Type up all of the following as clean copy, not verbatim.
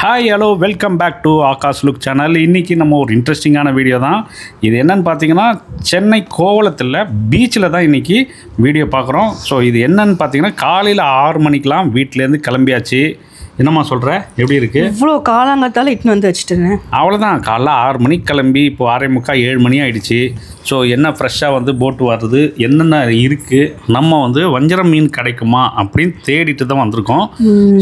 Hi hello welcome back to Akash look channel. இன்றைக்கி நம்ம ஒரு இன்ட்ரெஸ்டிங்கான வீடியோ தான். இது என்னன்னு பார்த்தீங்கன்னா சென்னை கோவளத்தில் பீச்சில் தான் இன்றைக்கி வீடியோ பார்க்குறோம். ஸோ இது என்னன்னு பார்த்தீங்கன்னா காலையில் 6 மணிக்கெலாம் வீட்டிலேருந்து கிளம்பியாச்சு. என்னம்மா சொல்கிற, எப்படி இருக்குது? இவ்வளோ காலங்காத்தால இட்டுன்னு வந்து வச்சுட்டேன். அவ்வளோதான், காலைல 6 மணிக்கு கிளம்பி இப்போ 6:45 7 மணி ஆகிடுச்சு. ஸோ என்ன ஃப்ரெஷ்ஷாக வந்து போட்டு வருது, என்னென்ன இருக்குது, நம்ம வந்து வஞ்சரம் மீன் கிடைக்குமா அப்படின்னு தேடிட்டு தான் வந்திருக்கோம்.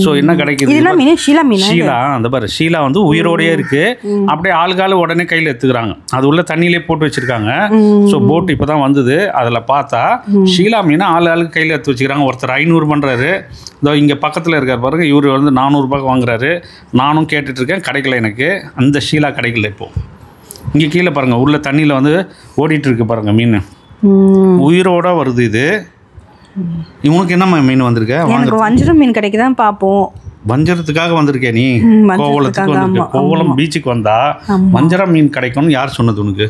ஸோ என்ன கிடைக்குது? ஷீலா, அந்த பாரு ஷீலா வந்து உயிரோடையே இருக்குது. அப்படியே ஆளுகால உடனே கையில் எடுத்துக்கிறாங்க, அது உள்ள தண்ணியிலே போட்டு வச்சுருக்காங்க. ஸோ போட்டு இப்போ தான் வந்தது. அதில் பார்த்தா ஷீலா மீனை ஆளுக்கு கையில் எடுத்து வச்சுக்கிறாங்க. ஒருத்தர் 500 பண்ணுறாரு. இதோ இங்கே பக்கத்தில் இருக்கார் பாருங்க, இவர் வந்து 400 ரூபாய்க்கு வாங்குறாரு. நானும் கேட்டுட்ருக்கேன், கிடைக்கல எனக்கு. அந்த ஷீலா கிடைக்கல. இப்போது இங்கே கீழே பாருங்கள், உள்ள தண்ணியில் வந்து ஓடிட்டுருக்கு பாருங்கள் மீன், உயிரோட வருது. இது இவனுக்கு என்ன மீன் வந்திருக்க? எனக்கு வஞ்சரம் மீன் கிடைக்குதான் பார்ப்போம். வஞ்சரத்துக்காக வந்திருக்கேன் நீ? கோவளத்துக்கு வந்திருக்க. கோவளம் பீச்சுக்கு வந்தா வஞ்சரம் மீன் கிடைக்கும்னு யார் சொன்னது உனக்கு?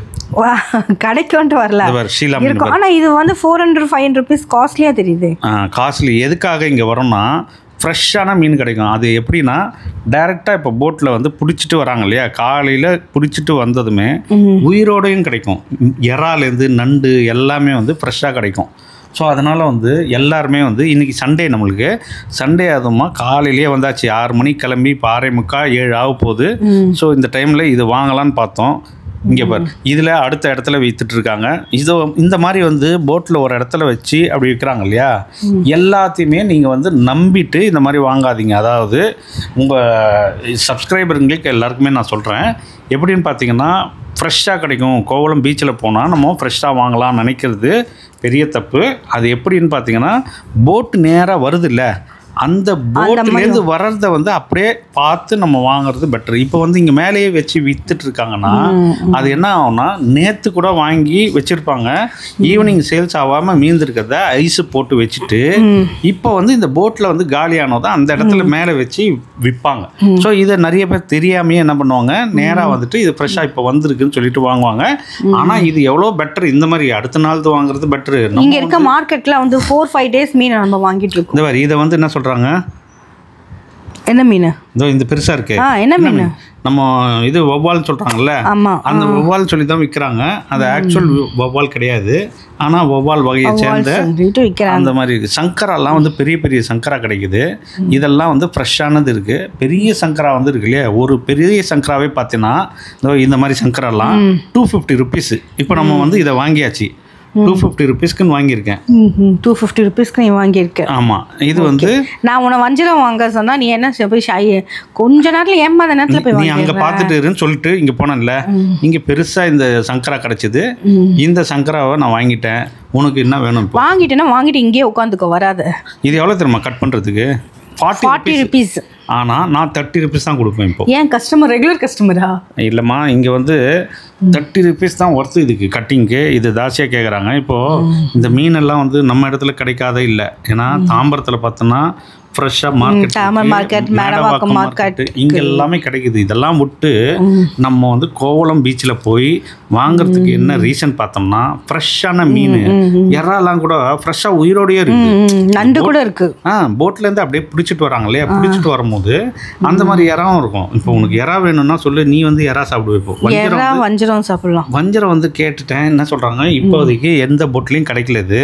கிடைக்கும்ட்டு வரல இருக்கும். ஆனால் இது வந்து 400-500 ருபீஸ் காஸ்ட்லியாக தெரியுது. காஸ்ட்லி எதுக்காக இங்கே வரோம்னா ஃப்ரெஷ்ஷான மீன் கிடைக்கும். அது எப்படின்னா டைரெக்டாக இப்போ போட்டில் வந்து பிடிச்சிட்டு வராங்க இல்லையா, காலையில் பிடிச்சிட்டு வந்ததுமே உயிரோடையும் கிடைக்கும். இறாலேருந்து நண்டு எல்லாமே வந்து ஃப்ரெஷ்ஷாக கிடைக்கும். ஸோ அதனால் வந்து எல்லாருமே வந்து இன்றைக்கி சண்டே, நம்மளுக்கு சண்டே அதுமா காலையிலேயே வந்தாச்சு. 6 மணிக்கு கிளம்பி இப்போ 6:45 7 ஆக போகுது. ஸோ இந்த டைமில் இது வாங்கலான்னு பார்த்தோம். இங்கே பாரு, இதில் அடுத்த இடத்துல விற்றுட்ருக்காங்க. இந்த மாதிரி வந்து போட்டில் ஒரு இடத்துல வச்சு அப்படி விற்கிறாங்க இல்லையா, எல்லாத்தையுமே நீங்கள் வந்து நம்பிட்டு இந்த மாதிரி வாங்காதீங்க. அதாவது உங்கள் சப்ஸ்கிரைபருங்களுக்கு எல்லாருக்குமே நான் சொல்கிறேன், எப்படின்னு பார்த்தீங்கன்னா ஃப்ரெஷ்ஷாக கிடைக்கும். கோவளம் பீச்சில் போனால் நம்ம ஃப்ரெஷ்ஷாக வாங்கலாம்னு நினைக்கிறது பெரிய தப்பு. அது எப்படின்னு பார்த்தீங்கன்னா போட்டு நேராக வருது இல்லை, அந்த போட்லேருந்து வர்றதை வந்து அப்படியே பார்த்து நம்ம வாங்குறது பெட்டர். இப்போ வந்து இங்கே மேலேயே வச்சு விற்றுட்டு இருக்காங்கன்னா அது என்ன ஆகும்னா, நேற்று கூட வாங்கி வச்சுருப்பாங்க, ஈவினிங் சேல்ஸ் ஆகாமல் மீந்திருக்கிறத ஐஸு போட்டு வச்சுட்டு இப்போ வந்து இந்த போட்டில் வந்து காலியானதை அந்த இடத்துல மேலே வச்சு விற்பாங்க. ஸோ இதை நிறைய பேர் தெரியாமையே என்ன பண்ணுவாங்க, நேராக வந்துட்டு இது ஃப்ரெஷ்ஷாக இப்போ வந்திருக்குன்னு சொல்லிட்டு வாங்குவாங்க. ஆனால் இது எவ்வளோ பெட்டர், இந்த மாதிரி அடுத்த நாள் வாங்குறது பெட்டரு. இங்கே இருக்க மார்க்கெட்டில் வந்து 4-5 டேஸ் மீன் நம்ம வாங்கிட்டு இருக்கோம். இந்த மாதிரி இதை வந்து என்ன சொல்கிறாங்க, என்ன மீன்? இதோ இந்த பெருசாக இருக்கு. என்ன மீன்? நம்ம இது வவ்வால் சொல்கிறாங்கல்ல, அந்த வவ்வால் சொல்லி தான் விற்கிறாங்க. அது ஆக்சுவல் வவ்வால் கிடையாது, ஆனால் வவ்வால் வகையை சேர்ந்த அந்த மாதிரி இருக்குது. சங்கராலாம் வந்து பெரிய பெரிய சங்கரா கிடைக்குது. இதெல்லாம் வந்து ஃப்ரெஷ்ஷானது இருக்குது. பெரிய சங்கரா வந்து இருக்கு இல்லையா, ஒரு பெரிய சங்கராவே பார்த்தீங்கன்னா இந்த மாதிரி சங்கராலாம் 250 ருபீஸ். இப்போ நம்ம வந்து இதை வாங்கியாச்சு 250 ருபீஸ்க்குன்னு வாங்கியிருக்கேன். 250 ருபீஸ்க்கு நீ வாங்கியிருக்கேன். ஆமாம். இது வந்து நான் உன்னை வஞ்சரம் வாங்க சொன்னால் நீ என்ன போய் கொஞ்ச நேரத்தில் ஏமாத நேரத்தில் போய் நீ அங்கே பார்த்துட்டுருன்னு சொல்லிட்டு இங்கே போனேன்ல, இங்கே பெருசாக இந்த சங்கரா கிடச்சிது. இந்த சங்கராவை நான் வாங்கிட்டேன். உனக்கு என்ன வேணும்? வாங்கிட்டு இங்கேயே உட்காந்துக்கோ, வராது. இது எவ்வளோ தெரியுமா கட் பண்ணுறதுக்கு? 40 ருபீஸ். ஆனால் நான் 30 ருபீஸ் தான் கொடுப்பேன். இப்போ ஏன் கஸ்டமர் ரெகுலர் கஸ்டமரா? இல்லைம்மா, இங்கே வந்து 30 ருபீஸ் தான் ஒர்த்து இதுக்கு கட்டிங்க்கு. இது ஜாஸ்தியாக கேட்குறாங்க. இப்போது இந்த மீனெல்லாம் வந்து நம்ம இடத்துல கிடைக்காதே இல்லை. ஏன்னா தாம்பரத்தில் பார்த்தோன்னா ஃப்ரெஷ்ஷாக மார்க்கெட், மேடவாக்கம் மார்க்கெட், இங்கே எல்லாமே கிடைக்குது. இதெல்லாம் விட்டு நம்ம வந்து கோவளம் பீச்சில் போய் வாங்குறதுக்கு என்ன ரீசன் பார்த்தோம்னா, ஃப்ரெஷ்ஷான மீன், இறாலாம் கூட ஃப்ரெஷ்ஷாக உயிரோடையே இருக்குது, நண்டு கூட இருக்குது. போட்லேருந்து அப்படியே பிடிச்சிட்டு வராங்க இல்லையா, பிடிச்சிட்டு வரும்போது அந்த மாதிரி இறாவும் இருக்கும். இப்போ உனக்கு இறா வேணும்னா சொல்லு, நீ வந்து இறா சாப்பிடுவே. இப்போ வஞ்சரம் சாப்பிடலாம். வஞ்சரம் வந்து கேட்டுட்டேன், என்ன சொல்கிறாங்க, இப்போதைக்கு எந்த போட்லேயும் கிடைக்கல. இது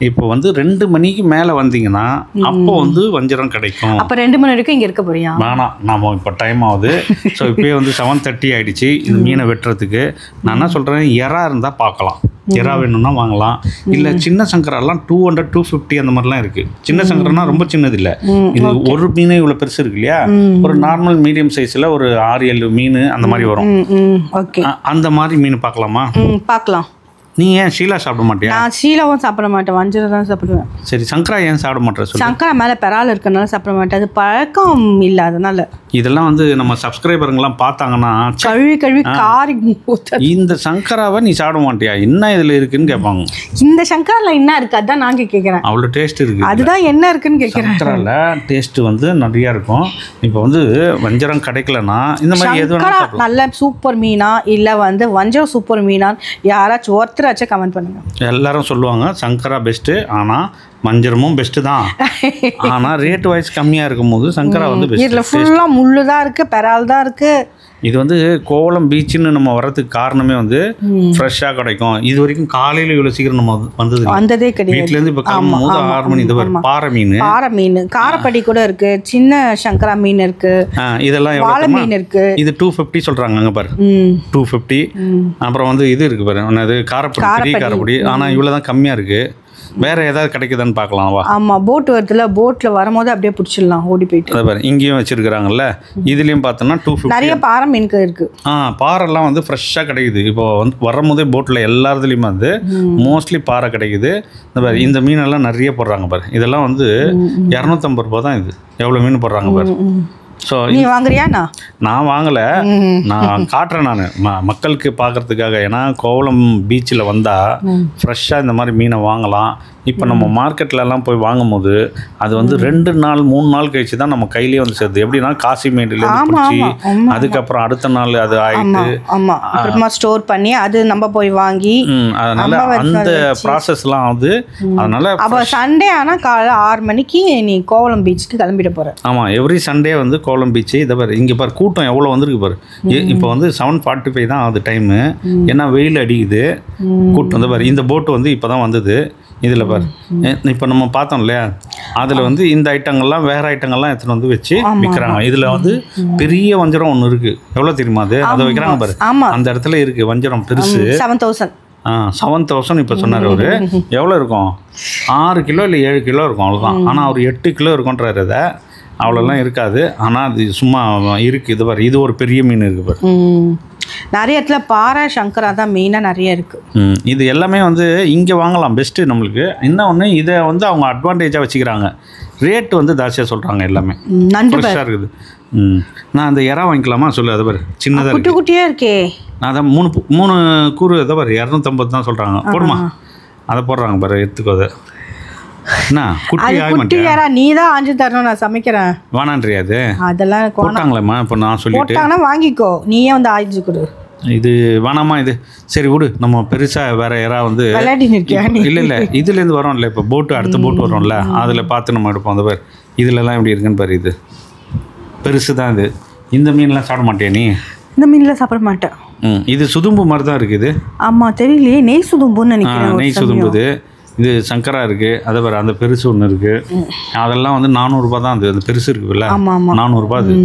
இப்போ வந்து 2 மணிக்கு மேலே வந்தீங்கன்னா அப்போ வந்து வஞ்சரம் கிடைக்கும். அப்போ 2 மணி வரைக்கும் இங்கே இருக்க போறியா? வேணாம், நம்ம இப்போ டைம் ஆகுது. ஸோ இப்போயே வந்து 7:30 ஆகிடுச்சு இந்த மீனை வெட்டுறதுக்கு. நான் என்ன சொல்கிறேன், இறா இருந்தால் பார்க்கலாம், இறா வேணும்னா வாங்கலாம். இல்லை சின்ன சங்கராலாம் 200-250 அந்த மாதிரிலாம் இருக்குது. சின்ன சங்கரனா ரொம்ப சின்னது இல்லை, இது ஒரு மீன் இவ்வளோ பெருசு இருக்கு இல்லையா, ஒரு நார்மல் மீடியம் சைஸில் ஒரு 6-7 மீன் அந்த மாதிரி வரும். அந்த மாதிரி மீன் பார்க்கலாமா? பார்க்கலாம். நீ ஏன் ஷீலா சாப்பிட மாட்டியா? நான் ஷீலாவும் சாப்பிட மாட்டேன், வஞ்சரம் தான் சாப்பிடுவேன். சரி, சங்கரா ஏன் சாப்பிட மாட்டேன்? சங்கரா மேலே பெறால் இருக்கனால சாப்பிட மாட்டேன், அது பழக்கம் இல்லை. அதனால இதெல்லாம் வந்து நம்ம சப்ஸ்கிரைபருங்கெல்லாம் பார்த்தாங்கன்னா கழுவி காரி இந்த சங்கராவை நீ சாப்பிட மாட்டியா, என்ன இதில் இருக்குன்னு கேட்பாங்க. இந்த சங்கரால என்ன இருக்குது அதுதான் நாங்கள் கேட்குறேன். அவ்வளோ டேஸ்ட் இருக்குது, அதுதான் என்ன இருக்குன்னு கேட்குறேன். சங்கரால டேஸ்ட்டு வந்து நிறையா இருக்கும். இப்போ வந்து வஞ்சரம் கிடைக்கலன்னா இந்த மாதிரி எதுவும் நல்ல சூப்பர் மீனா இல்லை வந்து வஞ்சரம் சூப்பர் மீனா யாராச்சும் ஒருத்தராச்சும் கமெண்ட் பண்ணுங்க. எல்லாரும் சொல்லுவாங்க சங்கரா பெஸ்ட்டு, ஆனால் மஞ்சரமும் பெஸ்ட்டு தான். ஆனால் ரேட் வைஸ் கம்மியாக இருக்கும்போது சங்கரா வந்து பெஸ்ட். இதில் ஃபுல்லாக முள்ளு தான் இருக்குது, பெரால் தான் இருக்குது. இது வந்து கோவளம் பீச்சுன்னு நம்ம வர்றதுக்கு காரணமே வந்து ஃப்ரெஷ்ஷாக கிடைக்கும். இது வரைக்கும் காலையில் இவ்வளோ சீக்கிரம் நம்ம வந்ததே கிடையாது. வீட்டிலேருந்து இப்போ கிளம்பும்போது 6 மணி. இது பாறை மீன், காரப்படி கூட இருக்கு, சின்ன சங்கரா மீன் இருக்கு, இதெல்லாம் வாழை மீன் இருக்கு. இது 250 சொல்றாங்க அங்கே பாரு, 250. அப்புறம் வந்து இது இருக்கு பாரு, அது காரப்படி, பெரிய காரப்படி. ஆனால் இவ்வளோ தான் கம்மியாக இருக்கு. வேற ஏதாவது கிடைக்குதான்னு பார்க்கலாம் வா. ஆமாம், போட் வருதுல, போட்டில் வரும்போது அப்படியே பிடிச்சிடலாம் ஓடி போயிட்டு. அதை பாரு, இங்கேயும் வச்சிருக்கிறாங்கல்ல. இதுலேயும் பார்த்தோம்னா 250. நிறைய பாறை மீன்கள் இருக்கு. பாறைலாம் வந்து ஃப்ரெஷ்ஷாக கிடைக்குது. இப்போ வந்து வரும்போதே போட்டில் எல்லாத்துலேயுமே வந்து மோஸ்ட்லி பாறை கிடைக்குது. இந்த பாரு, இந்த மீனெல்லாம் நிறைய போடுறாங்க பாரு. இதெல்லாம் வந்து 250 ரூபா தான். இது எவ்வளோ மீன் போடுறாங்க பாரு. ஸோ நீ வாங்குறியாண்ணா? நான் வாங்கலை, நான் காட்டுறேன் நான் மக்களுக்கு பார்க்குறதுக்காக. ஏன்னா கோவளம் பீச்சில் வந்தால் ஃப்ரெஷ்ஷாக இந்த மாதிரி மீனை வாங்கலாம். இப்போ நம்ம மார்க்கெட்லலாம் போய் வாங்கும்போது அது வந்து 2 நாள் 3 நாள் கழிச்சு தான் நம்ம கையிலேயே வந்து சேர்த்து. எப்படின்னா காசிமேடுலேருந்து பிடிச்சி அதுக்கப்புறம் அடுத்த நாள் அது ஆகிட்டு அப்புறமா ஸ்டோர் பண்ணி அது நம்ம போய் வாங்கி, அதனால அந்த ப்ராசஸ்லாம் வந்து. அதனால அப்போ சண்டே ஆனால் காலையில் 6 மணிக்கு நீ கோவளம் பீச்சுக்கு கிளம்பிட போகிற. ஆமாம், எவ்ரி சண்டே வந்து கோவளம் பீச்சு. இதை பாரு, இங்கே பாரு கூட்டம் எவ்வளோ வந்துருக்கு பாரு. இப்போ வந்து 7:45 தான் ஆகுது டைமு. ஏன்னா வெயில் அடிக்குது, கூட்டம் வந்து பாரு. இந்த போட்டு வந்து இப்போ தான் வந்தது. இதில் பாரு, இப்போ நம்ம பார்த்தோம் இல்லையா, அதில் வந்து இந்த ஐட்டங்கள்லாம் வேறு ஐட்டங்கள்லாம் எடுத்துகிட்டு வந்து வச்சு விற்கிறாங்க. இதில் வந்து பெரிய வஞ்சரம் ஒன்று இருக்குது. எவ்வளோ தெரியுமா அது? அதை வைக்கிறாங்க பாரு, அந்த இடத்துல இருக்குது வஞ்சரம் பெருசு. 7,000. 7,000 இப்போ சொன்னார் அவர். எவ்வளோ இருக்கும்? 6 கிலோ இல்லை 7 கிலோ இருக்கும், அவ்வளோதான். ஆனால் அவர் 8 கிலோ இருக்குன்றார். அதை அவ்வளோலாம் இருக்காது, ஆனால் அது சும்மா இருக்குது. இது பாரு, இது ஒரு பெரிய மீன் இருக்குது பாரு. நிறைய இடத்துல பாறை சங்கரா தான் மெயினாக நிறைய இருக்குது. இது எல்லாமே வந்து இங்கே வாங்கலாம், பெஸ்ட்டு நம்மளுக்கு. இன்னொன்று இதை வந்து அவங்க அட்வான்டேஜாக வச்சுக்கிறாங்க. ரேட்டு வந்து ஜாஸ்தியாக சொல்கிறாங்க. எல்லாமே ஃப்ரெஷ்ஷாக இருக்குது. நான் அந்த இறா வாங்கிக்கலாமா சொல்லு? அதை பாரு, சின்னதாக குட்டி குட்டியாக இருக்கே. நான் அதான் 3 கூறு இதை பாரு, 250 தான் சொல்கிறாங்க. போடுமா, அதை போடுறாங்க பாரு, எடுத்துக்கோ. அதை என்ன குட்டி ஆக மாட்டேன், நீ தான் ஆஞ்சு தரணும், நான் சமைக்கிறேன். வேணான்றியா? அது அதெல்லாம் போட்டாங்களேம்மா. இப்போ நான் சொல்லிட்டு வாங்கிக்கோ, நீயே வந்து ஆய்ச்சி கொடு. இது வேணாமா? இது சரி விடு, நம்ம பெருசாக வேற யாராவது வந்து இல்லை இதுலேருந்து வரோம் இல்லை. இப்போ போட்டு அடுத்த போட்டு வரோம்ல, அதில் பார்த்து நம்ம எடுப்போம். அந்த பேர் இதுலலாம் எப்படி இருக்குன்னு பாரு. இது பெருசு தான். இது இந்த மீன்லாம் சாப்பிட மாட்டியா நீ? இந்த மீன்லாம் சாப்பிட மாட்டேன். இது சுதும்பு மாதிரி தான் இருக்குது. ஆமாம், தெரியலையே, நெய் சுதும்புன்னு நினைக்கிறேன். நெய் சுதும்புது. இது சங்கரா இருக்குது. அதை வேறு அந்த பெருசு ஒன்று இருக்குது. அதெல்லாம் வந்து 400 ரூபா தான். அது பெருசு இருக்குல்ல, 400 ரூபா அது.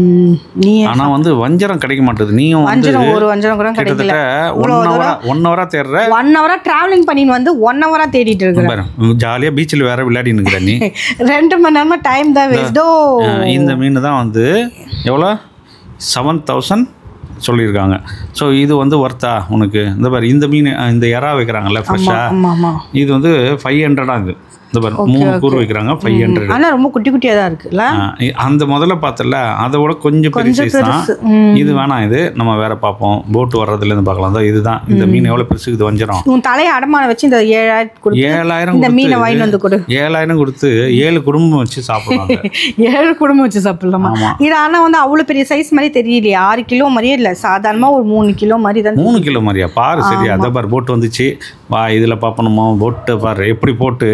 ஆனால் வந்து வஞ்சரம் கிடைக்க மாட்டேது. நீயும் ஒரு வஞ்சரம் கூட கிட்டத்தட்ட 1 ஹவரா தேடுற. 1 ஹவரா டிராவலிங் பண்ணின்னு வந்து 1 ஹவரா தேடிட்டு இருக்கிறேன். ஜாலியாக பீச்சில் வேற விளையாடின்னு இருக்கிற நீ. 2 மணி நேரமா டைம் தான் வேஸ்டோ. இந்த மீன் தான் வந்து எவ்வளோ 7,000 சொல்லியிருக்காங்க. ஸோ இது வந்து ஒர்த்தா உனக்கு? இந்த பாரு, இந்த மீன், இந்த இறா வைக்கிறாங்கல்ல ஃப்ரெஷ்ஷாக, இது வந்து 500 இது. இந்த பாரு, 3 கூறு வைக்கிறாங்க, 500. ஆனால் ரொம்ப குட்டி குட்டியாக தான் இருக்குல்ல. அந்த முதல்ல பார்த்தல அதை விட கொஞ்சம் பெரிய சைஸ் தான். இது வேணாம், இது நம்ம வேற பார்ப்போம். போட்டு வர்றதுலேருந்து பார்க்கலாம். தான் இதுதான். இந்த மீன் எவ்வளோ பெருசு இது வஞ்சிரும். உன் தலையை அடமான வச்சு இந்த 7,000 இந்த மீனை வாங்கி வந்து கொடு. 7,000 கொடுத்து 7 குடும்பம் வச்சு சாப்பிடலாம். 7 குடும்பம் வச்சு சாப்பிடலாமா? இது ஆனால் வந்து அவ்வளோ பெரிய சைஸ் மாதிரி தெரியலையே. 6 கிலோ மாதிரியே இல்லை, சாதாரணமாக ஒரு 3 கிலோ மாதிரி தான். 3 கிலோ மாதிரியா? பாரு, சரியா? அதை பாரு, போட்டு வந்துச்சு. வா, இதில் பார்ப்பணுமா? போட்டு பாரு எப்படி போட்டு,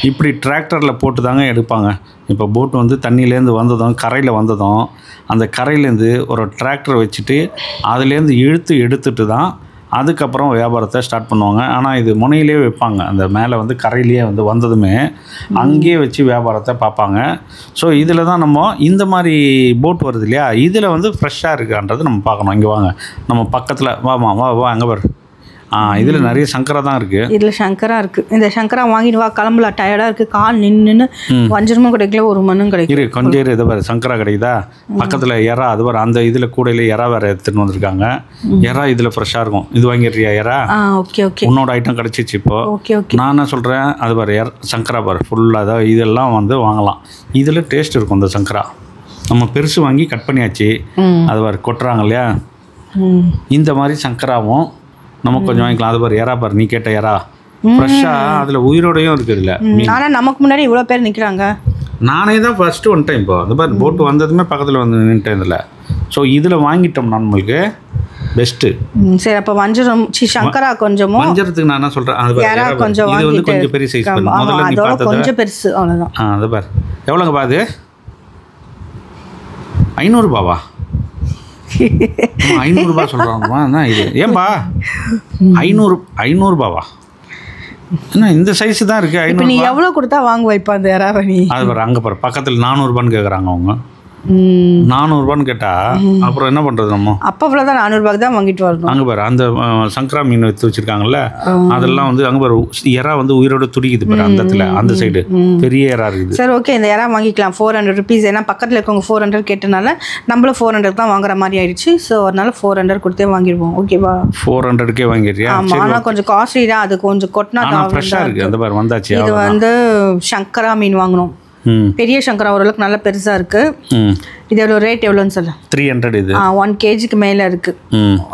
இப்படி டிராக்டரில் போட்டு தாங்க எடுப்பாங்க. இப்போ போட்டு வந்து தண்ணியிலேருந்து வந்ததும், கரையில் வந்ததும், அந்த கரையிலேருந்து ஒரு டிராக்டர் வச்சுட்டு அதுலேருந்து எடுத்துட்டு தான் அதுக்கப்புறம் வியாபாரத்தை ஸ்டார்ட் பண்ணுவாங்க. ஆனால் இது முனையிலே வைப்பாங்க. அந்த மேலே வந்து கரையிலேயே வந்து வந்ததுமே அங்கேயே வச்சு வியாபாரத்தை பார்ப்பாங்க. ஸோ இதில் தான் நம்ம இந்த மாதிரி போட் வருது இல்லையா, இதில் வந்து ஃப்ரெஷ்ஷாக இருக்கான்றது நம்ம பார்க்கணும். இங்கே வாங்க, நம்ம பக்கத்தில் வாமா, வா அங்கே பாரு. இதில் நிறைய சங்கரா தான் இருக்குது. இதில் சங்கரா இருக்குது. இந்த சங்கரா வாங்கிட்டு வா, கிளம்புல. டயர்டாக இருக்குது, கால் நின்று வஞ்சரமும் கிடைக்கல, ஒரு மண்ணும் கிடைக்கல. கொஞ்சம் இதை வேறு சங்கரா கிடைக்குதா? பக்கத்தில் இறா, அது வேறு அந்த இதில் கூடையில் இறா வேறு எடுத்துகிட்டு வந்திருக்காங்க. இறா இதில் ஃப்ரெஷ்ஷாக இருக்கும். இது வாங்கிடுறியா இறா? ஓகே ஓகே, உன்னோட ஐட்டம் கிடச்சிச்சு இப்போ. Okay okay. நான் என்ன சொல்கிறேன், அது வேறு சங்கரா பாரு ஃபுல்லாக. அதாவது இதெல்லாம் வந்து வாங்கலாம். இதில் டேஸ்ட் இருக்கும். இந்த சங்கரா நம்ம பெருசு வாங்கி கட் பண்ணியாச்சு. அது வேறு கொட்டுறாங்க இல்லையா, இந்த மாதிரி சங்கராவும் நம்ம கொஞ்சம் வாங்கிக்கலாம். அது பாரு, எறா பாரு, நீ கேட்ட எறா ஃப்ரெஷ்ஷாக அதில் உயிரோடையும் இருக்குது. இல்லை, ஆனால் நமக்கு முன்னாடி இவ்வளோ பேர் நிற்கிறாங்க. நானே தான் ஃபஸ்ட்டு வந்துட்டேன். இப்போ அந்த பாரு, போட்டு வந்ததுமே பக்கத்தில் வந்து நின்ட்டேன் இதில். ஸோ இதில் வாங்கிட்டோம்னா நம்மளுக்கு பெஸ்ட்டு. சரி அப்போ வஞ்சரம் சங்கரா கொஞ்சமும் வஞ்சரத்துக்கு நான் என்ன சொல்கிறேன், அது எறா கொஞ்சம் இது வந்து கொஞ்சம் பெரிய சைஸ். முதல்ல நீ அதோட பார்த்தது கொஞ்சம் பெருசு அவ்வளோதான். அது பாரு எவ்வளோங்க பாது 500 ரூபாவா? 500 ரூபா சொல்கிறாங்கம்மா. என்ன இது ஏன்பா 500 ரூபாவா? என்ன இந்த சைஸ் தான் இருக்குது 500. நீ எவ்வளோ கொடுத்தா வாங்குவா இப்போ அந்த எறாவை நீ? அது பாரு அங்கே பாரு பக்கத்தில் 400 ரூபான்னு கேட்குறாங்க அவங்க. 400 ரூபான்னு கேட்டா அப்புறம் என்ன பண்றது நம்ம? அப்போ அவ்வளோதான் 400 ரூபாய்க்கு தான் வாங்கிட்டு வரணும். அங்கே பாரு அந்த சங்கரா மீன் எடுத்து வச்சிருக்காங்கல்ல, அதெல்லாம் வந்து அங்கே பாரு எறா வந்து உயிரோட துடிக்குது பாரு அந்த இடத்துல, அந்த சைடு பெரிய எறா இருக்குது. சரி ஓகே இந்த எறா வாங்கிக்கலாம் 400 ருபீஸ். ஏன்னா பக்கத்தில் இருக்கவங்க 400 கேட்டனால நம்மளும் 400 தான் வாங்குற மாதிரி ஆயிடுச்சு. ஸோ அதனால 400 கொடுத்தே வாங்கிடுவோம். ஓகேவா? 400க்கே வாங்கிடுறியா? ஆமாம், ஆனால் கொஞ்சம் காஸ்ட்லி தான். அது கொஞ்சம் கொட்டினா ஃப்ரெஷ்ஷாக இருக்குது. அந்த பாரு வந்தாச்சு. இது வந்து சங்கரா மீன் வாங்கணும். பெரிய சங்கரா ஓரளவுக்கு நல்லா பெருசா இருக்கு. இது எவ்வளோ ரேட் எவ்வளோன்னு சொல்லு? 300. இது 1 kgக்கு மேலே இருக்கு.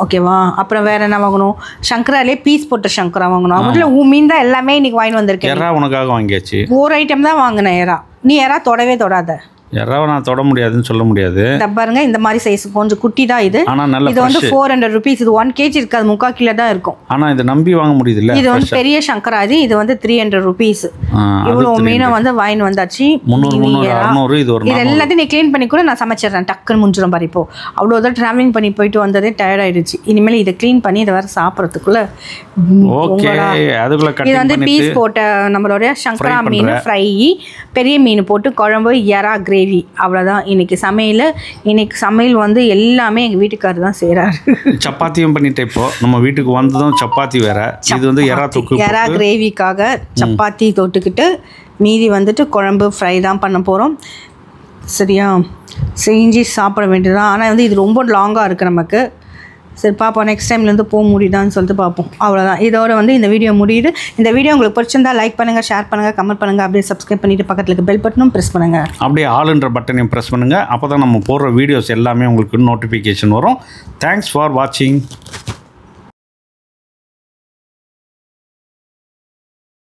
ஓகேவா? அப்புறம் வேற என்ன வாங்கணும்? சங்கராலே பீஸ் போட்ட சங்கரா வாங்கணும். அதுல மீன் தான் எல்லாமே இன்னைக்கு வாங்கி வந்திருக்கேன். எறா உனக்காக வாங்கியாச்சு. ஒரு ஐட்டம் தான் வாங்கினேன் எறா. நீ எறா தொடவே தொடாத. எறாவை நான் தொட முடியாதுன்னு சொல்ல முடியாது. பாருங்க இந்த மாதிரி சைஸ் கொஞ்சம் குட்டி தான் இது. இது வந்து 400 ருபீஸ். இது 1 kg இருக்காது, 3/4 கிலோ தான் இருக்கும். ஆனா இதை நம்பி வாங்க முடியுது இல்ல. இது வந்து பெரிய சங்கரா. இது வந்து 300 ருபீஸ். இவ்வளவு மீனை வந்து வாங்கி வந்தாச்சு. 300 இது ஒரு. இது எல்லாத்தையும் நீ க்ளீன் பண்ணி கூட நான் சமைச்சிடுறேன். டக்குன்னு முடிஞ்சிடும் பாரு. இப்போ அவ்வளோதான் டிராவலிங் பண்ணி போயிட்டு வந்ததே டயர்ட் ஆயிடுச்சு. இனிமேல் இதை க்ளீன் பண்ணி இதை வேற சாப்பிட்றதுக்குள்ள இது வந்து பீஸ் போட்ட நம்மளுடைய சங்கரா மீன் ஃப்ரை, பெரிய மீன் போட்டு குழம்பு, எறா கிரேவி. அவ்வளோதான் இன்னைக்கு சமையல். இன்னைக்கு சமையல் வந்து எல்லாமே எங்கள் வீட்டுக்காரர் தான் செய்கிறாரு. சப்பாத்தியும் பண்ணிட்டேன். இப்போ நம்ம வீட்டுக்கு வந்ததும் சப்பாத்தி வேற. இது வந்து எறா தொக்கு, எறா கிரேவிக்காக சப்பாத்தி தொட்டுக்கிட்டு மீதி வந்துட்டு குழம்பு ஃப்ரை தான் பண்ண போகிறோம். சரியா? செஞ்சு சாப்பிட வேண்டியதுதான். ஆனால் வந்து இது ரொம்ப லாங்காக இருக்குது நமக்கு. சரி பார்ப்போம் நெக்ஸ்ட் டைம்லேருந்து போக முடியுதான்னு சொல்லிட்டு பார்ப்போம். அவ்வளோதான். இதோட வந்து இந்த வீடியோ முடியுது. இந்த வீடியோ உங்களுக்கு பிடிச்சிருந்தா லைக் பண்ணுங்கள், ஷேர் பண்ணுங்கள், கமெண்ட் பண்ணுங்கள். அப்படியே சப்ஸ்கிரைப் பண்ணிவிட்டு பக்கத்தில் இருக்க பெல் பட்டனும் ப்ரெஸ் பண்ணுங்கள். அப்படியே ஆல்ன்ற பட்டனையும் ப்ரெஸ் பண்ணுங்கள். அப்போ தான் நம்ம போடுற வீடியோஸ் எல்லாமே உங்களுக்கு நோட்டிஃபிகேஷன் வரும். தேங்க்ஸ் ஃபார் வாட்சிங்.